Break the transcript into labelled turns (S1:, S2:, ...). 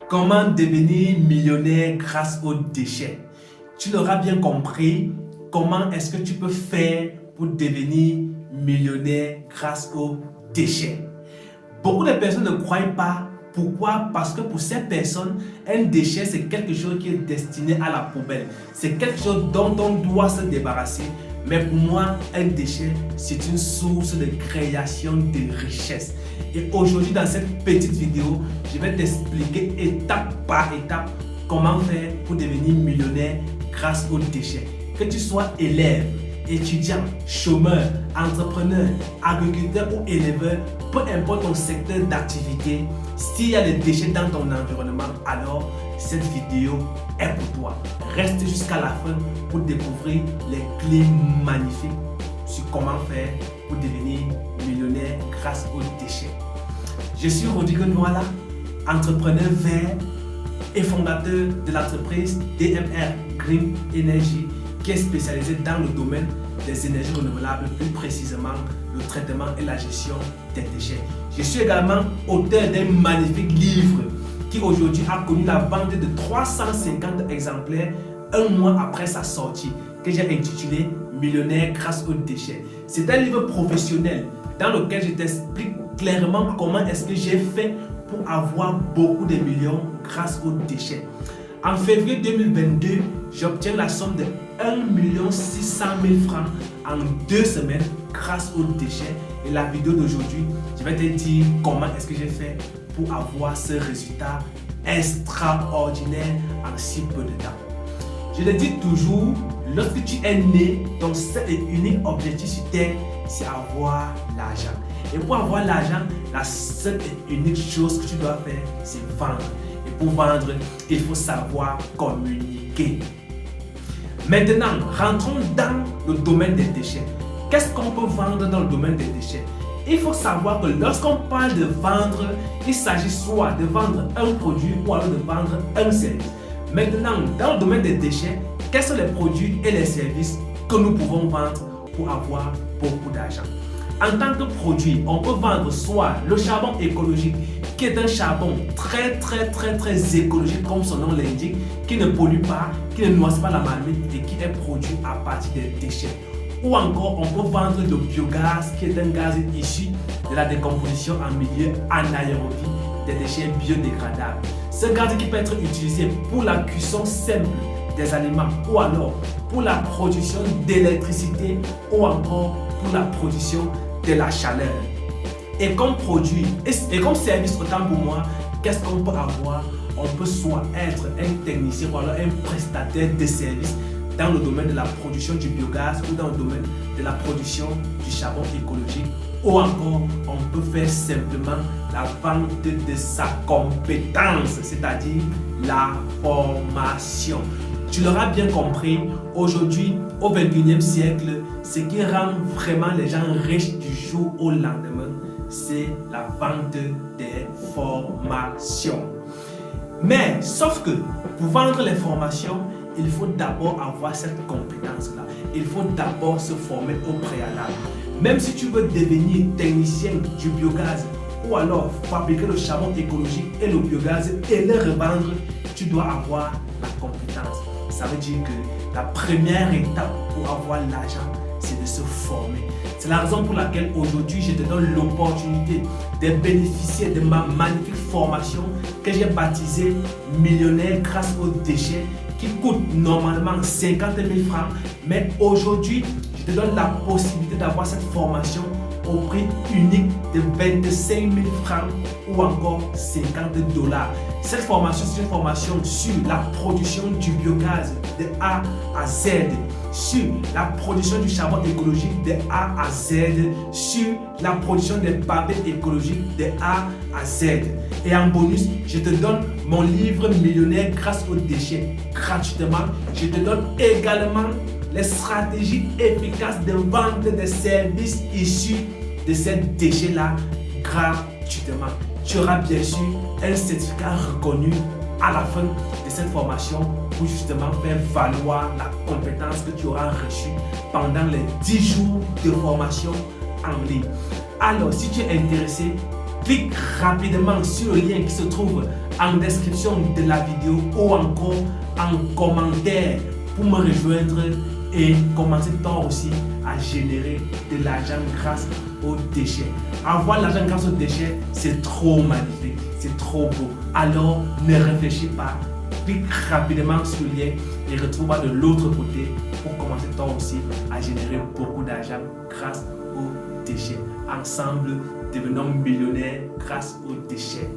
S1: Comment devenir millionnaire grâce aux déchets? Tu l'auras bien compris, comment est-ce que tu peux faire pour devenir millionnaire grâce aux déchets? Beaucoup de personnes ne croient pas. Pourquoi? Parce que pour ces personnes, un déchet, c'est quelque chose qui est destiné à la poubelle. C'est quelque chose dont on doit se débarrasser. Mais pour moi, un déchet, c'est une source de création de richesse. Et aujourd'hui, dans cette petite vidéo, je vais t'expliquer étape par étape comment faire pour devenir millionnaire grâce aux déchets. Que tu sois élève, étudiant, chômeur, entrepreneur, agriculteur ou éleveur, peu importe ton secteur d'activité, s'il y a des déchets dans ton environnement, alors cette vidéo est pour toi. Reste jusqu'à la fin pour découvrir les clés magnifiques sur comment faire pour devenir millionnaire grâce aux déchets. Je suis Rodrigo Douala, entrepreneur vert et fondateur de l'entreprise DMR Green Energy, qui est spécialisée dans le domaine des énergies renouvelables, plus précisément le traitement et la gestion des déchets. Je suis également auteur d'un magnifique livre qui aujourd'hui a connu la vente de 350 exemplaires un mois après sa sortie, que j'ai intitulé Millionnaire grâce aux déchets. C'est un livre professionnel dans lequel je t'explique clairement comment est-ce que j'ai fait pour avoir beaucoup de millions grâce aux déchets. En février 2022, j'obtiens la somme de 1 600 000 francs en 2 semaines grâce aux déchets. Et la vidéo d'aujourd'hui, je vais te dire comment est-ce que j'ai fait pour avoir ce résultat extraordinaire en si peu de temps. Je le dis toujours, lorsque tu es né, ton seul et unique objectif sur terre, c'est avoir l'argent. Et pour avoir l'argent, la seule et unique chose que tu dois faire, c'est vendre. Et pour vendre, il faut savoir communiquer. Maintenant, rentrons dans le domaine des déchets. Qu'est-ce qu'on peut vendre dans le domaine des déchets? Il faut savoir que lorsqu'on parle de vendre, il s'agit soit de vendre un produit ou alors de vendre un service. Maintenant, dans le domaine des déchets, quels sont les produits et les services que nous pouvons vendre pour avoir beaucoup d'argent? En tant que produit, on peut vendre soit le charbon écologique, qui est un charbon très écologique comme son nom l'indique, qui ne pollue pas, qui ne noie pas la marmite et qui est produit à partir des déchets. Ou encore, on peut vendre le biogaz, qui est un gaz issu de la décomposition en milieu anaérobie des déchets biodégradables. Ce gaz qui peut être utilisé pour la cuisson simple des aliments ou alors pour la production d'électricité ou encore pour la production de la chaleur. Et comme produit et comme service autant pour moi, qu'est-ce qu'on peut avoir? On peut soit être un technicien ou alors un prestataire de services dans le domaine de la production du biogaz ou dans le domaine de la production du charbon écologique, ou encore on peut faire simplement la vente de sa compétence, c'est-à-dire la formation. Tu l'auras bien compris, aujourd'hui, au 21e siècle, ce qui rend vraiment les gens riches du jour au lendemain, c'est la vente des formations. Mais, sauf que, pour vendre les formations, il faut d'abord avoir cette compétence-là. Il faut d'abord se former au préalable. Même si tu veux devenir technicien du biogaz ou alors fabriquer le charbon écologique et le biogaz et le revendre, tu dois avoir la compétence. Ça veut dire que la première étape pour avoir l'argent, c'est de se former. C'est la raison pour laquelle aujourd'hui, je te donne l'opportunité de bénéficier de ma magnifique formation que j'ai baptisée Millionnaire grâce aux déchets, qui coûte normalement 50 000 francs. Mais aujourd'hui, je te donne la possibilité d'avoir cette formation au prix unique de 25 000 francs ou encore 50 $. Cette formation, c'est une formation sur la production du biogaz de A à Z, sur la production du charbon écologique de A à Z, sur la production des pavés écologiques de A à Z. Et en bonus, je te donne mon livre Millionnaire grâce aux déchets gratuitement. Je te donne également les stratégies efficaces de vente des services issus de ces déchets-là gratuitement. Tu auras bien sûr un certificat reconnu à la fin de cette formation pour justement faire valoir la compétence que tu auras reçue pendant les 10 jours de formation en ligne. Alors, si tu es intéressé, Clique rapidement sur le lien qui se trouve en description de la vidéo ou encore en commentaire pour me rejoindre et commencer toi aussi à générer de l'argent grâce aux déchets. Avoir l'argent grâce aux déchets, c'est trop magnifique, c'est trop beau. Alors ne réfléchis pas, clique rapidement sur le lien et retrouve-moi de l'autre côté pour commencer toi aussi à générer beaucoup d'argent grâce aux déchets. Ensemble, devenons millionnaires grâce aux déchets.